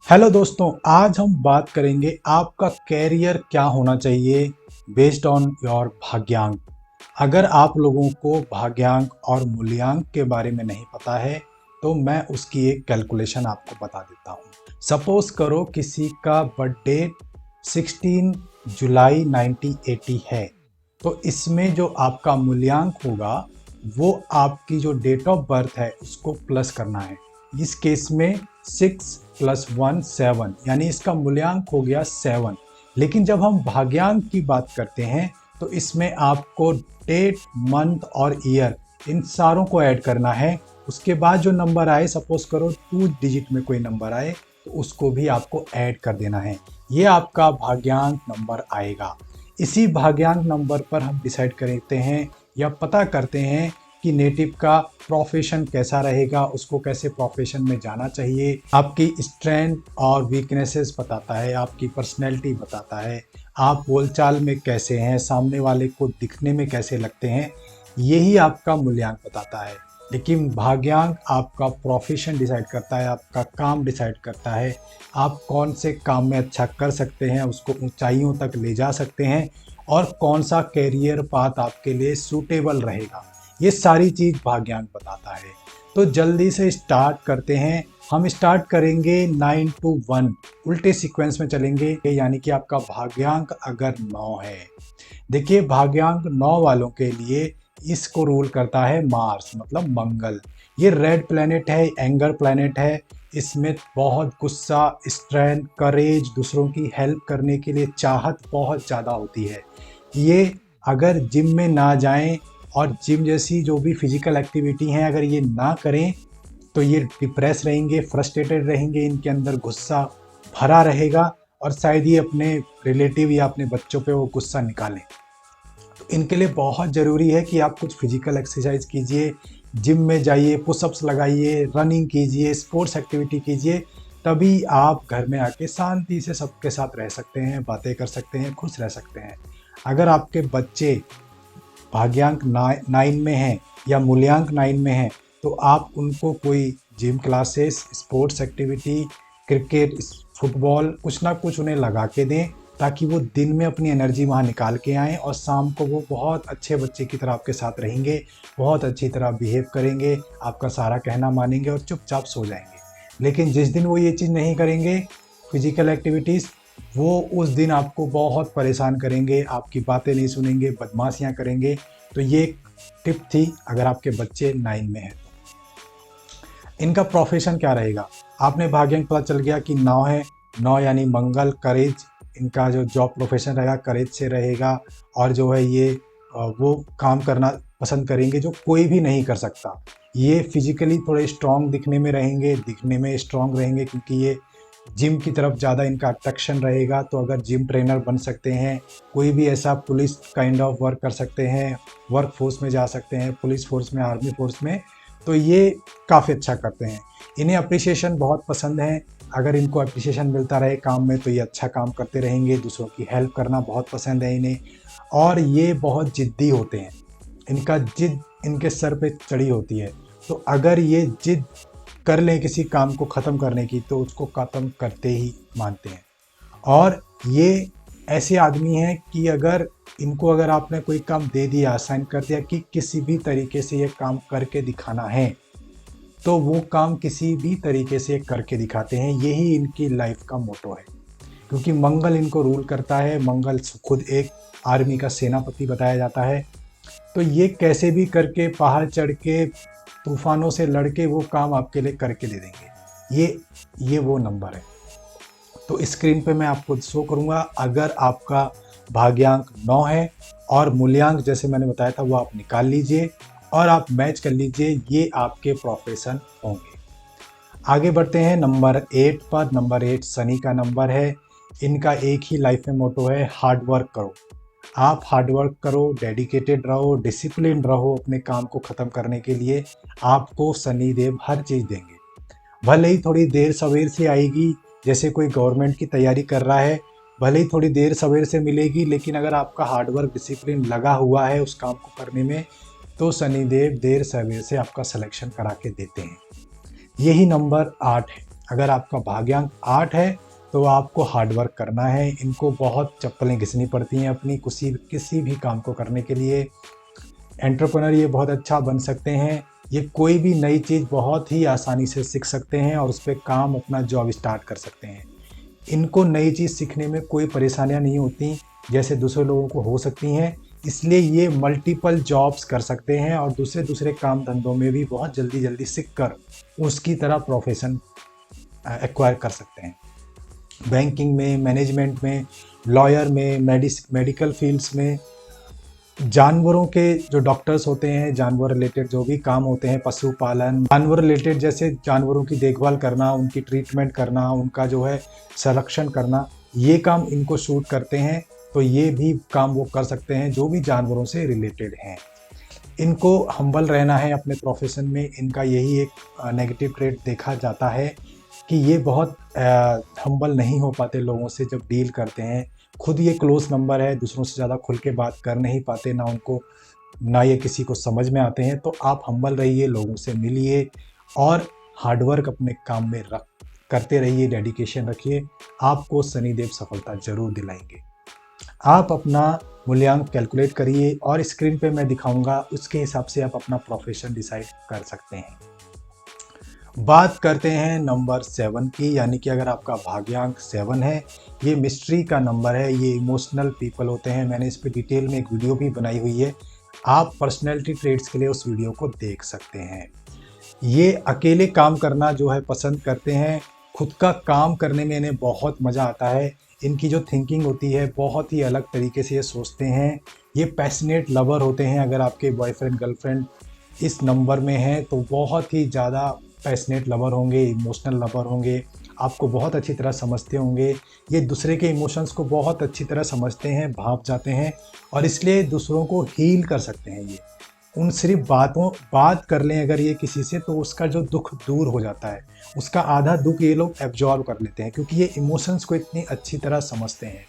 Hello दोस्तों, आज हम बात करेंगे आपका कैरियर क्या होना चाहिए बेस्ड ऑन योर भाग्यांक। अगर आप लोगों को भाग्यांक और मूल्यांक के बारे में नहीं पता है तो मैं उसकी एक कैलकुलेशन आपको बता देता हूँ। सपोज करो किसी का बर्थडे 16 जुलाई 1980 है, तो इसमें जो आपका मूल्यांक होगा वो आपकी जो डेट ऑफ बर्थ है उसको प्लस करना है। इस केस में 6 + 1 7, यानी इसका मूल्यांक हो गया 7। लेकिन जब हम भाग्यांक की बात करते हैं तो इसमें आपको डेट, मंथ और ईयर इन सारों को ऐड करना है। उसके बाद जो नंबर आए, सपोज करो 2 डिजिट में कोई नंबर आए तो उसको भी आपको ऐड कर देना है। ये आपका भाग्यांक नंबर आएगा। इसी भाग्यांक नंबर पर हम डिसाइड करते हैं या पता करते हैं कि नेटिव का प्रोफेशन कैसा रहेगा, उसको कैसे प्रोफेशन में जाना चाहिए। आपकी स्ट्रेंथ और वीकनेसेस बताता है, आपकी पर्सनैलिटी बताता है, आप बोलचाल में कैसे हैं, सामने वाले को दिखने में कैसे लगते हैं, यही आपका मूल्यांक बताता है। लेकिन भाग्यांक आपका प्रोफेशन डिसाइड करता है, आपका काम डिसाइड करता है, आप कौन से काम में अच्छा कर सकते हैं, उसको ऊंचाइयों तक ले जा सकते हैं और कौन सा कैरियर पाथ आपके लिए सूटेबल रहेगा। ये सारी चीज़ भाग्यांक बताता है। तो जल्दी से स्टार्ट करते हैं। हम स्टार्ट करेंगे 9 to 1, उल्टे सीक्वेंस में चलेंगे। यानी कि आपका भाग्यांक अगर 9 है, देखिए भाग्यांक 9 वालों के लिए इसको रूल करता है मार्स, मतलब मंगल। ये रेड प्लैनेट है, एंगर प्लैनेट है। इसमें बहुत गुस्सा, स्ट्रेंथ, करेज, दूसरों की हेल्प करने के लिए चाहत बहुत ज़्यादा होती है। ये अगर जिम में ना जाएं और जिम जैसी जो भी फिजिकल एक्टिविटी हैं अगर ये ना करें तो ये डिप्रेस रहेंगे, फ्रस्ट्रेटेड रहेंगे, इनके अंदर गुस्सा भरा रहेगा और शायद ये अपने रिलेटिव या अपने बच्चों पे वो गुस्सा निकालें। तो इनके लिए बहुत ज़रूरी है कि आप कुछ फिजिकल एक्सरसाइज कीजिए, जिम में जाइए, पुशअप्स लगाइए, रनिंग कीजिए, स्पोर्ट्स एक्टिविटी कीजिए। तभी आप घर में आके शांति से सबके साथ रह सकते हैं, बातें कर सकते हैं, खुश रह सकते हैं। अगर आपके बच्चे भाग्यांक 9 में हैं या मूल्यांक 9 में हैं तो आप उनको कोई gym classes, sports activity, cricket, football कुछ ना कुछ उन्हें लगा के दें, ताकि वो दिन में अपनी एनर्जी वहाँ निकाल के आएँ और शाम को वो बहुत अच्छे बच्चे की तरह आपके साथ रहेंगे, बहुत अच्छी तरह बिहेव करेंगे, आपका सारा कहना मानेंगे और चुपचाप सो जाएंगे। लेकिन जिस दिन वो ये चीज़ नहीं करेंगे, फिजिकल एक्टिविटीज़, वो उस दिन आपको बहुत परेशान करेंगे, आपकी बातें नहीं सुनेंगे, बदमाशियाँ करेंगे। तो ये एक टिप थी अगर आपके बच्चे 9 में हैं तो। इनका प्रोफेशन क्या रहेगा, आपने भाग्यांक पता चल गया कि 9 है, 9 यानी मंगल, करेज। इनका जो जॉब प्रोफेशन रहेगा करेज से रहेगा और जो है ये वो काम करना पसंद करेंगे जो कोई भी नहीं कर सकता। ये फिजिकली थोड़े स्ट्रॉन्ग दिखने में रहेंगे, दिखने में स्ट्रॉन्ग रहेंगे क्योंकि ये जिम की तरफ ज़्यादा इनका अट्रैक्शन रहेगा। तो अगर जिम ट्रेनर बन सकते हैं, कोई भी ऐसा पुलिस काइंड ऑफ वर्क कर सकते हैं, वर्क फोर्स में जा सकते हैं, पुलिस फोर्स में, आर्मी फोर्स में, तो ये काफ़ी अच्छा करते हैं। इन्हें अप्रिसिएशन बहुत पसंद है। अगर इनको अप्रिसिएशन मिलता रहे काम में तो ये अच्छा काम करते रहेंगे। दूसरों की हेल्प करना बहुत पसंद है इन्हें और ये बहुत ज़िद्दी होते हैं। इनका जिद इनके सर पे चढ़ी होती है। तो अगर ये जिद कर लें किसी काम को ख़त्म करने की तो उसको ख़त्म करते ही मानते हैं। और ये ऐसे आदमी हैं कि अगर आपने कोई काम दे दिया, असाइन कर दिया कि किसी भी तरीके से ये काम करके दिखाना है, तो वो काम किसी भी तरीके से करके दिखाते हैं। यही इनकी लाइफ का मोटो है क्योंकि मंगल इनको रूल करता है। मंगल खुद एक आर्मी का सेनापति बताया जाता है। तो ये कैसे भी करके पहाड़ चढ़ के, तूफानों से लड़के वो काम आपके लिए करके दे देंगे। ये वो नंबर है। तो स्क्रीन पे मैं आपको शो करूँगा। अगर आपका भाग्यांक 9 है और मूल्यांक जैसे मैंने बताया था वो आप निकाल लीजिए और आप मैच कर लीजिए, ये आपके प्रोफेशन होंगे। आगे बढ़ते हैं नंबर 8 पर। नंबर 8 शनि का नंबर है। इनका एक ही लाइफ में मोटो है, हार्ड वर्क करो। आप हार्ड वर्क करो, डेडिकेटेड रहो, डिसिप्लिन रहो अपने काम को ख़त्म करने के लिए। आपको शनिदेव हर चीज़ देंगे। भले ही थोड़ी देर सवेर से आएगी, जैसे कोई गवर्नमेंट की तैयारी कर रहा है, भले ही थोड़ी देर सवेर से मिलेगी, लेकिन अगर आपका हार्ड वर्क, डिसिप्लिन लगा हुआ है उस काम को करने में तो शनिदेव देर सवेर से आपका सिलेक्शन करा के देते हैं। यही नंबर 8 है। अगर आपका भाग्यांक 8 है तो आपको हार्डवर्क करना है। इनको बहुत चप्पलें घिसनी पड़ती हैं अपनी किसी भी काम को करने के लिए। एंटरप्रेन्योर ये बहुत अच्छा बन सकते हैं। ये कोई भी नई चीज़ बहुत ही आसानी से सीख सकते हैं और उस पर काम अपना जॉब स्टार्ट कर सकते हैं। इनको नई चीज़ सीखने में कोई परेशानियां नहीं होती जैसे दूसरे लोगों को हो सकती हैं। इसलिए ये मल्टीपल जॉब्स कर सकते हैं और दूसरे दूसरे काम धंधों में भी बहुत जल्दी जल्दी सीख कर उसकी तरह प्रोफेशन एक्वायर कर सकते हैं। बैंकिंग में, मैनेजमेंट में, लॉयर में, मेडिकल फील्ड्स में, जानवरों के जो डॉक्टर्स होते हैं, जानवर रिलेटेड जो भी काम होते हैं, पशुपालन, जानवर रिलेटेड जैसे जानवरों की देखभाल करना, उनकी ट्रीटमेंट करना, उनका जो है संरक्षण करना, ये काम इनको सूट करते हैं। तो ये भी काम वो कर सकते हैं जो भी जानवरों से रिलेटेड हैं। इनको हम्बल रहना है अपने प्रोफेशन में। इनका यही एक नेगेटिव ट्रेड देखा जाता है कि ये बहुत हम्बल नहीं हो पाते लोगों से जब डील करते हैं। खुद ये क्लोज नंबर है, दूसरों से ज़्यादा खुल के बात कर नहीं पाते, ना ये किसी को समझ में आते हैं। तो आप हम्बल रहिए, लोगों से मिलिए और हार्डवर्क अपने काम में करते रहिए, डेडिकेशन रखिए। आपको शनिदेव सफलता जरूर दिलाएंगे। आप अपना मूल्यांक कैलकुलेट करिए और स्क्रीन पे मैं दिखाऊंगा, उसके हिसाब से आप अपना प्रोफेशन डिसाइड कर सकते हैं। बात करते हैं नंबर 7 की, यानी कि अगर आपका भाग्यांक 7 है, ये मिस्ट्री का नंबर है, ये इमोशनल पीपल होते हैं। मैंने इस पर डिटेल में एक वीडियो भी बनाई हुई है, आप पर्सनैलिटी ट्रेड्स के लिए उस वीडियो को देख सकते हैं। ये अकेले काम करना जो है पसंद करते हैं, खुद का काम करने में इन्हें बहुत मज़ा आता है। इनकी जो थिंकिंग होती है बहुत ही अलग तरीके से ये सोचते हैं। ये पैशनेट लवर होते हैं। अगर आपके बॉयफ्रेंड गर्लफ्रेंड इस नंबर में हैं तो बहुत ही ज़्यादा पैशनेट लवर होंगे, इमोशनल लवर होंगे, आपको बहुत अच्छी तरह समझते होंगे। ये दूसरे के इमोशंस को बहुत अच्छी तरह समझते हैं, भाप जाते हैं और इसलिए दूसरों को हील कर सकते हैं। ये उन सिर्फ बात कर लें अगर ये किसी से तो उसका जो दुख दूर हो जाता है, उसका आधा दुख ये लोग एब्जॉर्ब कर लेते हैं क्योंकि ये इमोशंस को इतनी अच्छी तरह समझते हैं।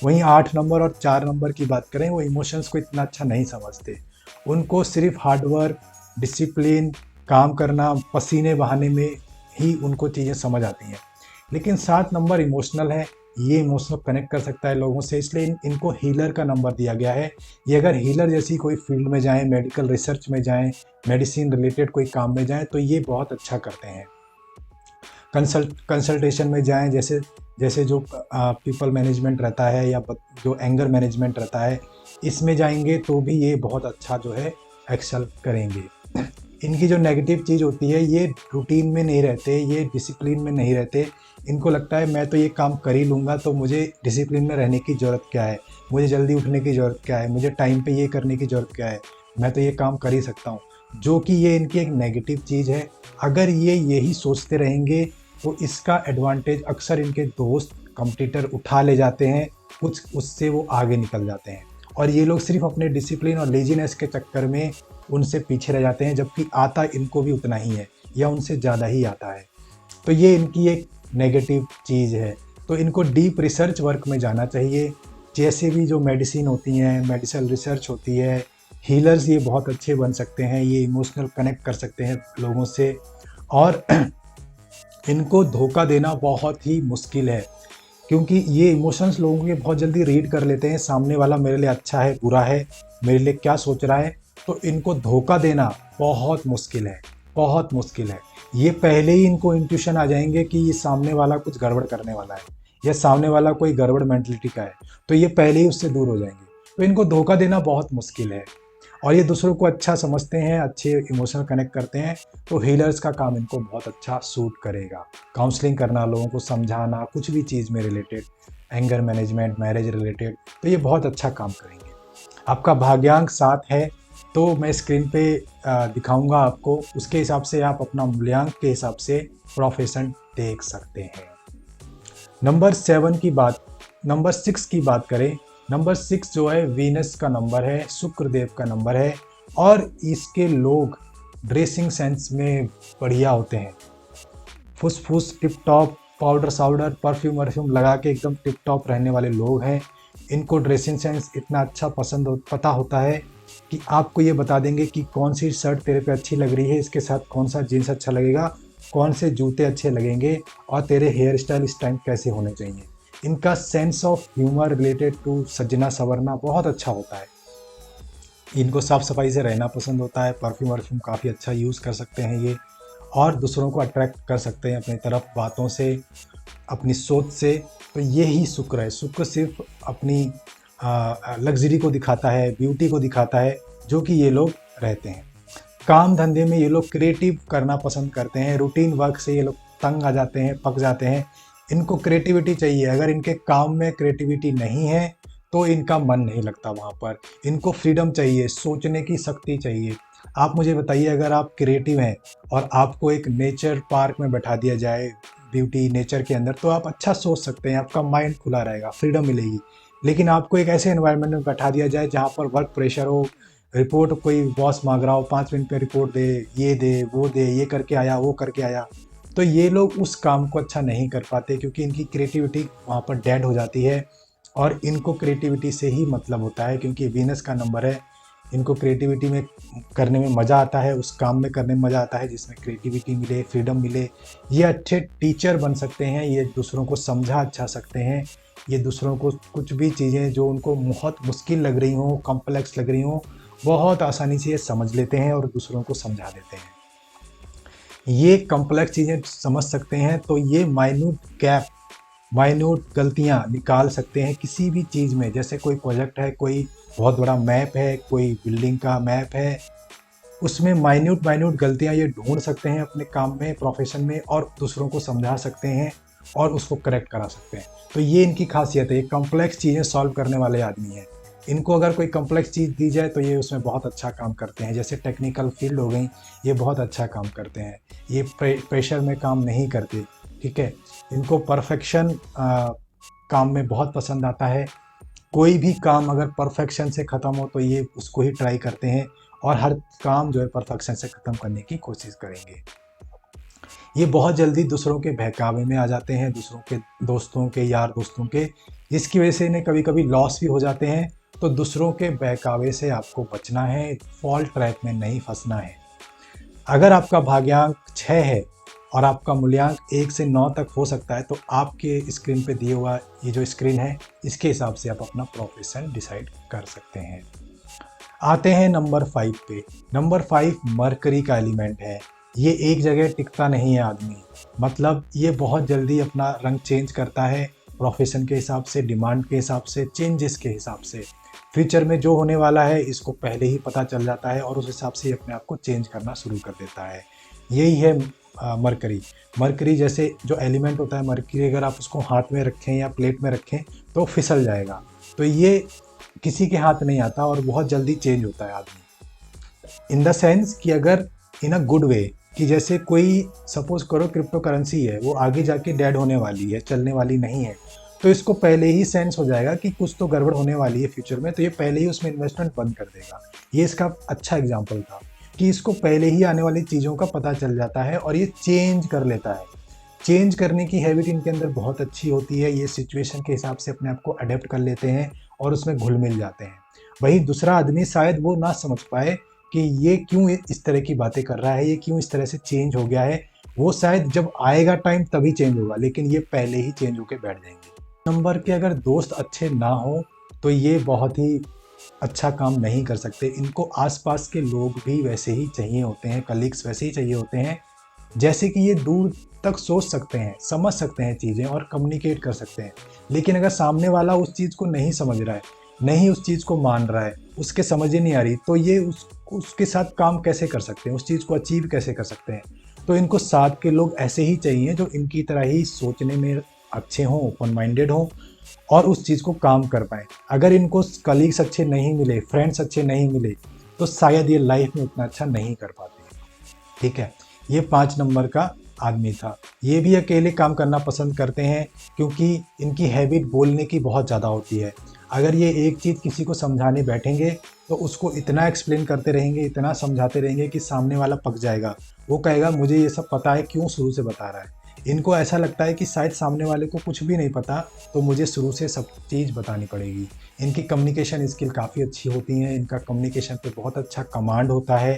वहीं 8 नंबर और 4 नंबर की बात करें, वो इमोशंस को इतना अच्छा नहीं समझते। उनको सिर्फ हार्डवर्क, डिसिप्लिन, काम करना, पसीने बहाने में ही उनको चीज़ें समझ आती हैं। लेकिन 7 नंबर इमोशनल है, ये इमोशनल कनेक्ट कर सकता है लोगों से, इसलिए इनको हीलर का नंबर दिया गया है। ये अगर हीलर जैसी कोई फील्ड में जाएं, मेडिकल रिसर्च में जाएं, मेडिसिन रिलेटेड कोई काम में जाएं तो ये बहुत अच्छा करते हैं। कंसल्टेशन में जाएं, जैसे जो पीपल मैनेजमेंट रहता है या जो एंगर मैनेजमेंट रहता है, इसमें जाएंगे तो भी ये बहुत अच्छा जो है एक्सेल करेंगे। इनकी जो नेगेटिव चीज़ होती है, ये रूटीन में नहीं रहते, ये डिसिप्लिन में नहीं रहते। इनको लगता है मैं तो ये काम कर ही लूँगा, तो मुझे डिसिप्लिन में रहने की ज़रूरत क्या है, मुझे जल्दी उठने की ज़रूरत क्या है, मुझे टाइम पे ये करने की ज़रूरत क्या है, मैं तो ये काम कर ही सकता हूँ। जो कि ये इनकी एक नेगेटिव चीज़ है। अगर ये यही सोचते रहेंगे तो इसका एडवांटेज अक्सर इनके दोस्त कॉम्पिटिटर उठा ले जाते हैं, कुछ उससे वो आगे निकल जाते हैं और ये लोग सिर्फ अपने डिसिप्लिन और लेजीनेस के चक्कर में उनसे पीछे रह जाते हैं, जबकि आता इनको भी उतना ही है या उनसे ज़्यादा ही आता है। तो ये इनकी एक नेगेटिव चीज़ है। तो इनको डीप रिसर्च वर्क में जाना चाहिए। जैसे भी जो मेडिसिन होती हैं, मेडिकल रिसर्च होती है, हीलर्स ये बहुत अच्छे बन सकते हैं। ये इमोशनल कनेक्ट कर सकते हैं लोगों से और इनको धोखा देना बहुत ही मुश्किल है क्योंकि ये इमोशंस लोगों के बहुत जल्दी रीड कर लेते हैं। सामने वाला मेरे लिए अच्छा है, बुरा है, मेरे लिए क्या सोच रहा है, तो इनको धोखा देना बहुत मुश्किल है, बहुत मुश्किल है। ये पहले ही इनको इंट्यूशन आ जाएंगे कि ये सामने वाला कुछ गड़बड़ करने वाला है या सामने वाला कोई गड़बड़ मेंटलिटी का है, तो ये पहले ही उससे दूर हो जाएंगे। तो इनको धोखा देना बहुत मुश्किल है और ये दूसरों को अच्छा समझते हैं, अच्छे इमोशनल कनेक्ट करते हैं। तो हीलर्स का काम इनको बहुत अच्छा सूट करेगा। काउंसलिंग करना, लोगों को समझाना, कुछ भी चीज़ में related, anger management, marriage related, तो ये बहुत अच्छा काम करेंगे। आपका भाग्यांक 7 है तो मैं स्क्रीन पे दिखाऊंगा आपको, उसके हिसाब से आप अपना मूल्यांक के हिसाब से प्रोफेशन देख सकते हैं। नंबर 6 की बात करें, नंबर 6 जो है वीनस का नंबर है, शुक्रदेव का नंबर है और इसके लोग ड्रेसिंग सेंस में बढ़िया होते हैं। फुस टिप टॉप, पाउडर साउडर, परफ्यूम वर्फ्यूम लगा के एकदम टिप टॉप रहने वाले लोग हैं। इनको ड्रेसिंग सेंस इतना अच्छा पता होता है कि आपको ये बता देंगे कि कौन सी शर्ट तेरे पे अच्छी लग रही है, इसके साथ कौन सा जीन्स अच्छा लगेगा, कौन से जूते अच्छे लगेंगे और तेरे हेयर स्टाइल इस टाइम कैसे होने चाहिए। इनका sense of humour related to सजना संवरना बहुत अच्छा होता है। इनको साफ़ सफाई से रहना पसंद होता है, परफ्यूम वर्फ्यूम काफ़ी अच्छा यूज़ कर सकते हैं ये, और दूसरों को अट्रैक्ट कर सकते हैं अपनी तरफ बातों से, अपनी सोच से। तो ये ही शुक्र है। शुक्र सिर्फ अपनी लग्जरी को दिखाता है, ब्यूटी को दिखाता है, जो कि ये लोग रहते हैं। काम धंधे में ये लोग क्रिएटिव करना पसंद करते हैं। रूटीन वर्क से ये लोग तंग आ जाते हैं, पक जाते हैं। इनको क्रिएटिविटी चाहिए। अगर इनके काम में क्रिएटिविटी नहीं है तो इनका मन नहीं लगता वहाँ पर। इनको फ्रीडम चाहिए, सोचने की शक्ति चाहिए। आप मुझे बताइए, अगर आप क्रिएटिव हैं और आपको एक नेचर पार्क में बैठा दिया जाए ब्यूटी नेचर के अंदर, तो आप अच्छा सोच सकते हैं, आपका माइंड खुला रहेगा, फ्रीडम मिलेगी। लेकिन आपको एक ऐसे एनवायरनमेंट में बैठा दिया जाए जहाँ पर वर्क प्रेशर हो, रिपोर्ट कोई बॉस मांग रहा हो, 5 मिनट में रिपोर्ट दे, वो दे, ये करके आया, वो करके आया, तो ये लोग उस काम को अच्छा नहीं कर पाते, क्योंकि इनकी क्रिएटिविटी वहाँ पर डेड हो जाती है। और इनको क्रिएटिविटी से ही मतलब होता है, क्योंकि वीनस का नंबर है। इनको क्रिएटिविटी में करने में मज़ा आता है, उस काम में करने में मज़ा आता है जिसमें क्रिएटिविटी मिले, फ्रीडम मिले। ये अच्छे टीचर बन सकते हैं, ये दूसरों को समझा अच्छा सकते हैं, ये दूसरों को कुछ भी चीज़ें जो उनको बहुत मुश्किल लग रही हों, कॉम्प्लेक्स लग रही हों, बहुत आसानी से ये समझ लेते हैं और दूसरों को समझा देते हैं। ये कॉम्प्लेक्स चीज़ें समझ सकते हैं, तो ये माइन्यूट गलतियाँ निकाल सकते हैं किसी भी चीज़ में। जैसे कोई प्रोजेक्ट है, कोई बहुत बड़ा मैप है, कोई बिल्डिंग का मैप है, उसमें माइन्यूट गलतियाँ ये ढूंढ सकते हैं अपने काम में, प्रोफेशन में, और दूसरों को समझा सकते हैं और उसको करेक्ट करा सकते हैं। तो ये इनकी खासियत है। ये कॉम्प्लेक्स चीज़ें सॉल्व करने वाले आदमी हैं। इनको अगर कोई कॉम्प्लेक्स चीज़ दी जाए तो ये उसमें बहुत अच्छा काम करते हैं। जैसे टेक्निकल फील्ड हो गई, ये बहुत अच्छा काम करते हैं। ये प्रेशर में काम नहीं करते, ठीक है। इनको परफेक्शन काम में बहुत पसंद आता है। कोई भी काम अगर परफेक्शन से ख़त्म हो तो ये उसको ही ट्राई करते हैं, और हर काम जो है परफेक्शन से ख़त्म करने की कोशिश करेंगे। ये बहुत जल्दी दूसरों के बहकावे में आ जाते हैं, दूसरों के दोस्तों के, यार दोस्तों के, जिसकी वजह से इन्हें कभी कभी लॉस भी हो जाते हैं। तो दूसरों के बहकावे से आपको बचना है, फॉल्ट ट्रैप में नहीं फंसना है। अगर आपका भाग्यांक 6 है और आपका मूल्यांक 1 से 9 तक हो सकता है, तो आपके स्क्रीन पे दिए हुआ ये जो स्क्रीन है, इसके हिसाब से आप अपना प्रोफेशन डिसाइड कर सकते हैं। आते हैं नंबर 5 पे। नंबर 5 मरकरी का एलिमेंट है। ये एक जगह टिकता नहीं है आदमी, मतलब ये बहुत जल्दी अपना रंग चेंज करता है, प्रोफेशन के हिसाब से, डिमांड के हिसाब से, चेंजेस के हिसाब से। फ्यूचर में जो होने वाला है इसको पहले ही पता चल जाता है और उस हिसाब से अपने आप को चेंज करना शुरू कर देता है। यही है मरकरी जैसे जो एलिमेंट होता है मरकरी, अगर आप उसको हाथ में रखें या प्लेट में रखें तो फिसल जाएगा। तो ये किसी के हाथ नहीं आता और बहुत जल्दी चेंज होता है आदमी। इन द सेंस कि अगर इन अ गुड वे, कि जैसे कोई सपोज करो क्रिप्टो करेंसी है, वो आगे जाके डेड होने वाली है, चलने वाली नहीं है, तो इसको पहले ही सेंस हो जाएगा कि कुछ तो गड़बड़ होने वाली है फ्यूचर में, तो ये पहले ही उसमें इन्वेस्टमेंट बंद कर देगा। ये इसका अच्छा एग्जाम्पल था कि इसको पहले ही आने वाली चीज़ों का पता चल जाता है और ये चेंज कर लेता है। चेंज करने की हैबिट इनके अंदर बहुत अच्छी होती है। ये सिचुएशन के हिसाब से अपने आप को अडेप्ट कर लेते हैं और उसमें घुल मिल जाते हैं। वही दूसरा आदमी शायद वो ना समझ पाए कि ये क्यों इस तरह की बातें कर रहा है, ये क्यों इस तरह से चेंज हो गया है। वो शायद जब आएगा टाइम तभी चेंज होगा, लेकिन ये पहले ही चेंज होकर बैठ जाएंगे। नंबर के अगर दोस्त अच्छे ना हो तो ये बहुत ही अच्छा काम नहीं कर सकते। इनको आसपास के लोग भी वैसे ही चाहिए होते हैं, कलीग्स वैसे ही चाहिए होते हैं, जैसे कि ये दूर तक सोच सकते हैं, समझ सकते हैं चीज़ें और कम्युनिकेट कर सकते हैं। लेकिन अगर सामने वाला उस चीज़ को नहीं समझ रहा है, नहीं उस चीज़ को मान रहा है, उसके समझ ही नहीं आ रही, तो ये उसके साथ काम कैसे कर सकते हैं, उस चीज़ को अचीव कैसे कर सकते हैं। तो इनको साथ के लोग ऐसे ही चाहिए जो इनकी तरह ही सोचने में अच्छे हों, ओपन माइंडेड हों और उस चीज़ को काम कर पाएँ। अगर इनको कलीग्स अच्छे नहीं मिले, फ्रेंड्स अच्छे नहीं मिले, तो शायद ये लाइफ में उतना अच्छा नहीं कर पाते। ठीक है, ये 5 नंबर का आदमी था। ये भी अकेले काम करना पसंद करते हैं क्योंकि इनकी हैबिट बोलने की बहुत ज़्यादा होती है। अगर ये एक चीज़ किसी को समझाने बैठेंगे तो उसको इतना एक्सप्लेन करते रहेंगे, इतना समझाते रहेंगे कि सामने वाला पक जाएगा। वो कहेगा मुझे ये सब पता है, क्यों शुरू से बता रहा है। इनको ऐसा लगता है कि शायद सामने वाले को कुछ भी नहीं पता, तो मुझे शुरू से सब चीज़ बतानी पड़ेगी। इनकी कम्युनिकेशन स्किल काफ़ी अच्छी होती हैं, इनका कम्युनिकेशन पे बहुत अच्छा कमांड होता है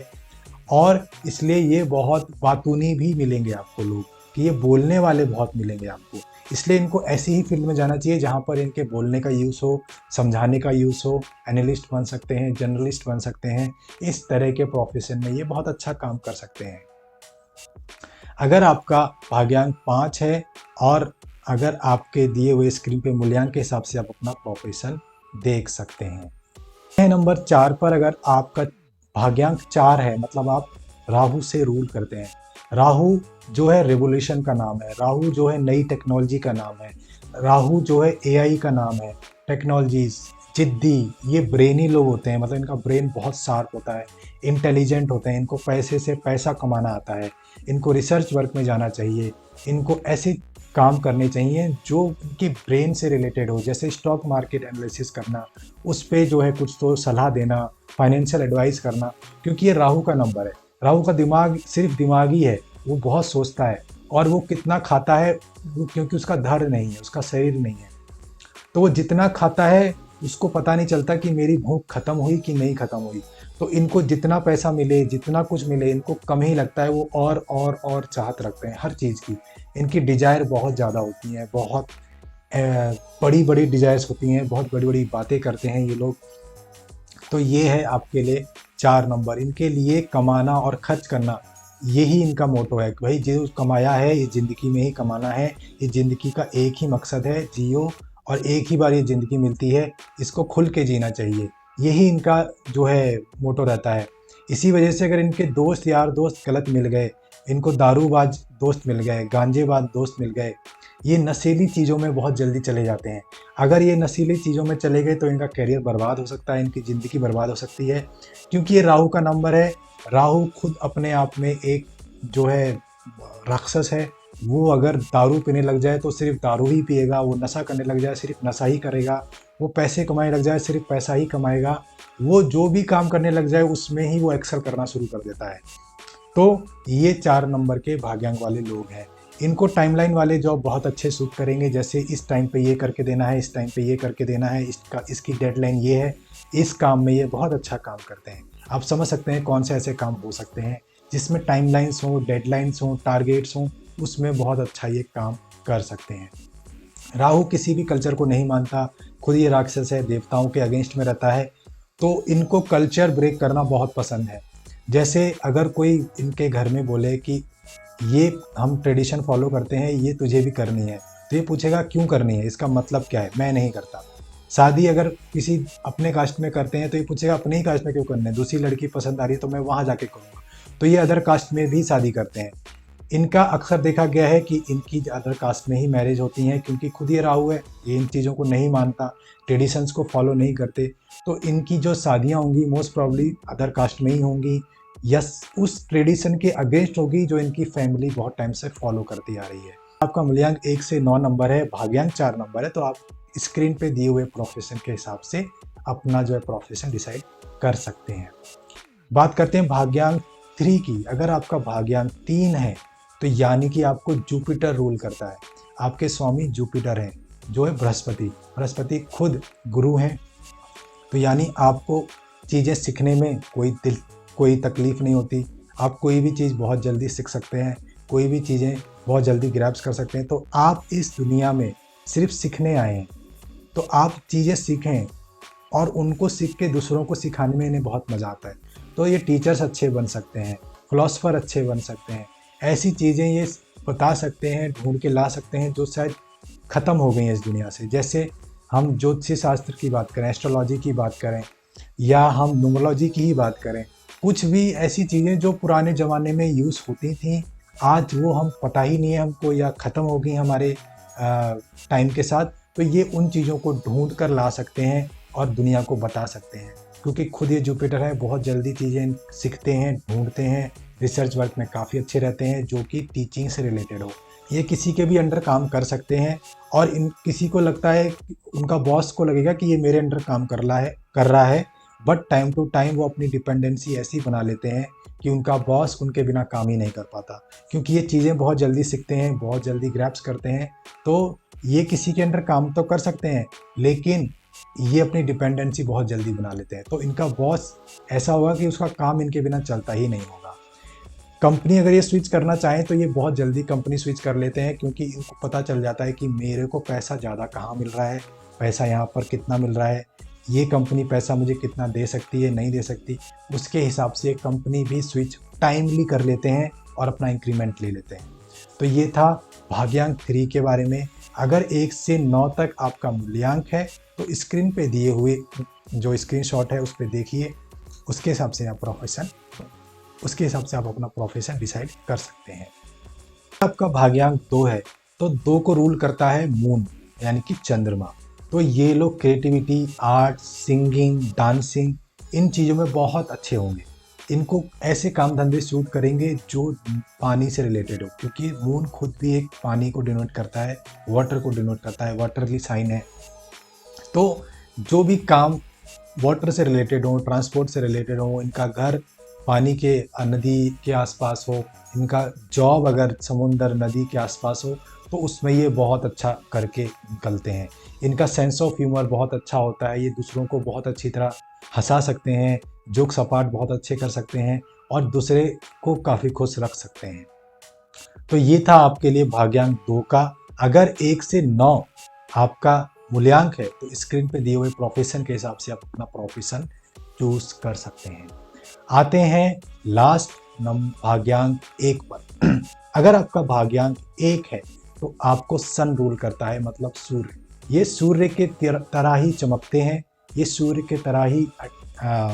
और इसलिए ये बहुत बातूनी भी मिलेंगे आपको लोग, कि ये बोलने वाले बहुत मिलेंगे आपको। इसलिए इनको ऐसी ही फील्ड में जाना चाहिए जहाँ पर इनके बोलने का यूज़ हो, समझाने का यूज़ हो। एनालिस्ट बन सकते हैं, जर्नलिस्ट बन सकते हैं, इस तरह के प्रोफेशन में ये बहुत अच्छा काम कर सकते हैं। अगर आपका भाग्यांक 5 है और अगर आपके दिए हुए स्क्रीन पे मूल्यांक के हिसाब से आप अपना प्रोफेशन देख सकते हैं। नंबर 4 पर अगर आपका भाग्यांक 4 है, मतलब आप राहु से रूल करते हैं। राहु जो है रेवोल्यूशन का नाम है, राहु जो है नई टेक्नोलॉजी का नाम है, राहु जो है एआई का नाम है, टेक्नोलॉजीज, जिद्दी, ये ब्रेनी लोग होते हैं, मतलब इनका ब्रेन बहुत शार्प होता है, इंटेलिजेंट होते हैं, इनको पैसे से पैसा कमाना आता है, इनको रिसर्च वर्क में जाना चाहिए, इनको ऐसे काम करने चाहिए जो इनके ब्रेन से रिलेटेड हो, जैसे स्टॉक मार्केट एनालिसिस करना, उस पे जो है कुछ तो सलाह देना, फाइनेंशियल एडवाइस करना, क्योंकि ये राहु का नंबर है। राहु का दिमाग सिर्फ दिमागी है, वो बहुत सोचता है, और वो कितना खाता है वो, क्योंकि उसका धड़ नहीं है, उसका शरीर नहीं है, तो वो जितना खाता है उसको पता नहीं चलता कि मेरी भूख खत्म हुई कि नहीं खत्म हुई। तो इनको जितना पैसा मिले, जितना कुछ मिले, इनको कम ही लगता है, वो और चाहत रखते हैं हर चीज़ की। इनकी डिज़ायर बहुत ज़्यादा होती हैं, बहुत बड़ी बड़ी डिज़ायर्स होती हैं, बहुत बड़ी बड़ी बातें करते हैं ये लोग। तो ये है आपके लिए 4 नंबर। इनके लिए कमाना और खर्च करना, यही इनका मोटो है कि भाई जो कमाया है ये ज़िंदगी में ही कमाना है, ये ज़िंदगी का एक ही मकसद है, जियो, और एक ही बार ये ज़िंदगी मिलती है, इसको खुल के जीना चाहिए। यही इनका जो है मोटो रहता है। इसी वजह से अगर इनके दोस्त यार दोस्त गलत मिल गए, इनको दारूबाज दोस्त मिल गए, गांजेबाज दोस्त मिल गए, ये नशीली चीज़ों में बहुत जल्दी चले जाते हैं। अगर ये नशीली चीज़ों में चले गए तो इनका करियर बर्बाद हो सकता है, इनकी ज़िंदगी बर्बाद हो सकती है, क्योंकि ये राहु का नंबर है। राहु खुद अपने आप में एक जो है राक्षस है। वो अगर दारू पीने लग जाए तो सिर्फ दारू ही पिएगा, वो नशा करने लग जाए सिर्फ नशा ही करेगा, वो पैसे कमाने लग जाए सिर्फ पैसा ही कमाएगा, वो जो भी काम करने लग जाए उसमें ही वो एक्सेल करना शुरू कर देता है। तो ये 4 नंबर के भाग्यांक वाले लोग हैं। इनको टाइमलाइन वाले जॉब बहुत अच्छे सूट करेंगे, जैसे इस टाइम पे ये करके देना है, इस टाइम पे ये करके देना है, इसकी डेडलाइन ये है, इस काम में ये बहुत अच्छा काम करते हैं। आप समझ सकते हैं कौन से ऐसे काम हो सकते हैं जिसमें टाइमलाइंस हो, डेडलाइंस हो, टारगेट्स हों, उसमें बहुत अच्छा ये काम कर सकते हैं। राहु किसी भी कल्चर को नहीं मानता, खुद ये राक्षस है, देवताओं के अगेंस्ट में रहता है, तो इनको कल्चर ब्रेक करना बहुत पसंद है। जैसे अगर कोई इनके घर में बोले कि ये हम ट्रेडिशन फॉलो करते हैं, ये तुझे भी करनी है, तो ये पूछेगा क्यों करनी है, इसका मतलब क्या है, मैं नहीं करता। शादी अगर किसी अपने कास्ट में करते हैं तो ये पूछेगा अपने ही कास्ट में क्यों करना है, दूसरी लड़की पसंद आ रही है तो मैं वहाँ जाके करूँगा, तो ये अदर कास्ट में भी शादी करते हैं। इनका अक्सर देखा गया है कि इनकी अदर कास्ट में ही मैरिज होती हैं, क्योंकि खुद ये राहु है, ये इन चीज़ों को नहीं मानता, ट्रेडिशंस को फॉलो नहीं करते, तो इनकी जो शादियाँ होंगी मोस्ट प्रॉब्ली अदर कास्ट में ही होंगी, या उस ट्रेडिशन के अगेंस्ट होगी जो इनकी फैमिली बहुत टाइम से फॉलो करती आ रही है। आपका मूल्यांक 1 से 9 नंबर है, भाग्यांक 4 नंबर है, तो आप स्क्रीन पे दिए हुए प्रोफेशन के हिसाब से अपना जो है प्रोफेशन डिसाइड कर सकते हैं। बात करते हैं भाग्यांक 3 की। अगर आपका भाग्यांक 3 है तो यानी कि आपको जुपिटर रूल करता है, आपके स्वामी जुपिटर हैं, जो है बृहस्पति। बृहस्पति खुद गुरु हैं, तो यानी आपको चीज़ें सीखने में कोई तकलीफ़ नहीं होती, आप कोई भी चीज़ बहुत जल्दी सीख सकते हैं, कोई भी चीज़ें बहुत जल्दी ग्रैब्स कर सकते हैं। तो आप इस दुनिया में सिर्फ सीखने आए हैं, तो आप चीज़ें सीखें और उनको सीख के दूसरों को सिखाने में इन्हें बहुत मज़ा आता है। तो ये टीचर्स अच्छे बन सकते हैं, फिलोसोफर अच्छे बन सकते हैं, ऐसी चीज़ें ये बता सकते हैं, ढूंढ के ला सकते हैं जो शायद ख़त्म हो गई हैं इस दुनिया से। जैसे हम ज्योतिष शास्त्र की बात करें, एस्ट्रोलॉजी की बात करें, या हम न्यूमरोलॉजी की ही बात करें, कुछ भी ऐसी चीज़ें जो पुराने ज़माने में यूज़ होती थी, आज वो हम पता ही नहीं है हमको, या ख़त्म हो गई हमारे टाइम के साथ, तो ये उन चीज़ों को ढूंढ कर ला सकते हैं और दुनिया को बता सकते हैं, क्योंकि खुद ये जुपिटर है, बहुत जल्दी चीज़ें सीखते हैं, ढूंढते हैं, रिसर्च वर्क में काफ़ी अच्छे रहते हैं, जो कि टीचिंग से रिलेटेड हो। ये किसी के भी अंडर काम कर सकते हैं, और किसी को लगता है, उनका बॉस को लगेगा कि ये मेरे अंडर काम कर रहा है, बट टाइम टू टाइम वो अपनी डिपेंडेंसी ऐसी बना लेते हैं कि उनका बॉस उनके बिना काम ही नहीं कर पाता, क्योंकि ये चीज़ें बहुत जल्दी सीखते हैं, बहुत जल्दी ग्रैप्स करते हैं। तो ये किसी के अंडर काम तो कर सकते हैं, लेकिन ये अपनी डिपेंडेंसी बहुत जल्दी बना लेते हैं, तो इनका बॉस ऐसा होगा कि उसका काम इनके बिना चलता ही नहीं होगा। कंपनी अगर ये स्विच करना चाहें तो ये बहुत जल्दी कंपनी स्विच कर लेते हैं, क्योंकि इनको पता चल जाता है कि मेरे को पैसा ज़्यादा कहाँ मिल रहा है, पैसा यहाँ पर कितना मिल रहा है, ये कंपनी पैसा मुझे कितना दे सकती है, नहीं दे सकती। उसके हिसाब से कंपनी भी स्विच टाइमली कर लेते हैं और अपना इंक्रीमेंट ले लेते हैं। तो ये था भाग्यांक 3 के बारे में। अगर 1 से 9 तक आपका मूल्यांक है तो स्क्रीन पे दिए हुए जो स्क्रीनशॉट है उस पर देखिए, उसके हिसाब से आप अपना प्रोफेशन डिसाइड कर सकते हैं। आपका भाग्यांक 2 है तो 2 को रूल करता है मून, यानी कि चंद्रमा। तो ये लोग क्रिएटिविटी, आर्ट, सिंगिंग, डांसिंग, इन चीज़ों में बहुत अच्छे होंगे। इनको ऐसे काम धंधे सूट करेंगे जो पानी से रिलेटेड हो, क्योंकि मून खुद भी एक पानी को डिनोट करता है, वाटर को डिनोट करता है, वाटरली साइन है। तो जो भी काम वाटर से रिलेटेड हो, ट्रांसपोर्ट से रिलेटेड हो, इनका घर पानी के नदी के आसपास हो, इनका जॉब अगर समुंदर नदी के आसपास हो, तो उसमें ये बहुत अच्छा करके निकलते हैं। इनका सेंस ऑफ ह्यूमर बहुत अच्छा होता है, ये दूसरों को बहुत अच्छी तरह हंसा सकते हैं, जोक सपाट बहुत अच्छे कर सकते हैं और दूसरे को काफ़ी खुश रख सकते हैं। तो ये था आपके लिए भाग्यांक 2 का। अगर 1 से 9 आपका मूल्यांक है तो स्क्रीन पे दिए हुए प्रोफेशन के हिसाब से आप अपना प्रोफेशन चूज कर सकते हैं। आते हैं लास्ट भाग्यांक 1 पर। अगर आपका भाग्यांक 1 है तो आपको सन रूल करता है, मतलब सूर्य। ये सूर्य के तरह ही चमकते हैं, ये सूर्य के तरह ही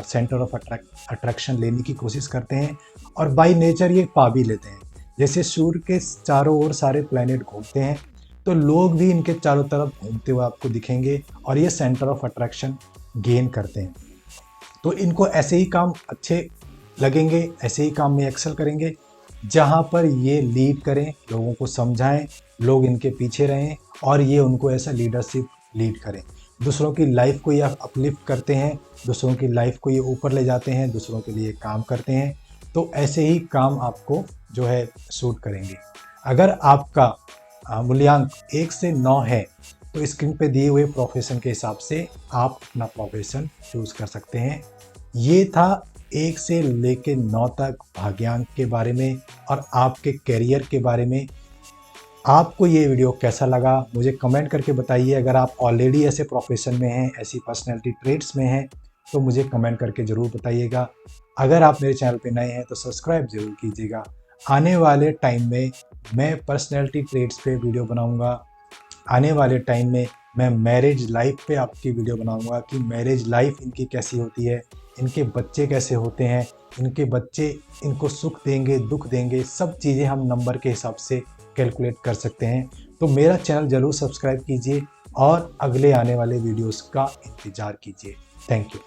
सेंटर ऑफ अट्रैक्शन लेने की कोशिश करते हैं और बाय नेचर ये पा भी लेते हैं। जैसे सूर्य के चारों ओर सारे प्लैनेट घूमते हैं तो लोग भी इनके चारों तरफ घूमते हुए आपको दिखेंगे और ये सेंटर ऑफ अट्रैक्शन गेन करते हैं। तो इनको ऐसे ही काम अच्छे लगेंगे, ऐसे ही काम में एक्सेल करेंगे जहाँ पर ये लीड करें, लोगों को समझाएं, लोग इनके पीछे रहें और ये उनको ऐसा लीडरशिप लीड करें। दूसरों की लाइफ को ये अपलिफ्ट करते हैं, दूसरों की लाइफ को ये ऊपर ले जाते हैं, दूसरों के लिए काम करते हैं। तो ऐसे ही काम आपको जो है सूट करेंगे। अगर आपका मूल्यांक 1 से 9 है तो स्क्रीन पे दिए हुए प्रोफेशन के हिसाब से आप अपना प्रोफेशन चूज कर सकते हैं। ये था 1 से लेके 9 तक भाग्यांक के बारे में और आपके करियर के बारे में। आपको ये वीडियो कैसा लगा मुझे कमेंट करके बताइए। अगर आप ऑलरेडी ऐसे प्रोफेशन में हैं, ऐसी पर्सनैलिटी ट्रेड्स में हैं, तो मुझे कमेंट करके ज़रूर बताइएगा। अगर आप मेरे चैनल पे नए हैं तो सब्सक्राइब ज़रूर कीजिएगा। आने वाले टाइम में मैं पर्सनैलिटी ट्रेड्स पे वीडियो बनाऊंगा। आने वाले टाइम में मैं मैरिज लाइफ पे आपकी वीडियो बनाऊंगा कि मैरिज लाइफ इनकी कैसी होती है, इनके बच्चे कैसे होते हैं, इनके बच्चे इनको सुख देंगे, दुख देंगे, सब चीज़ें हम नंबर के हिसाब से कैलकुलेट कर सकते हैं। तो मेरा चैनल ज़रूर सब्सक्राइब कीजिए और अगले आने वाले वीडियोस का इंतज़ार कीजिए। Thank you.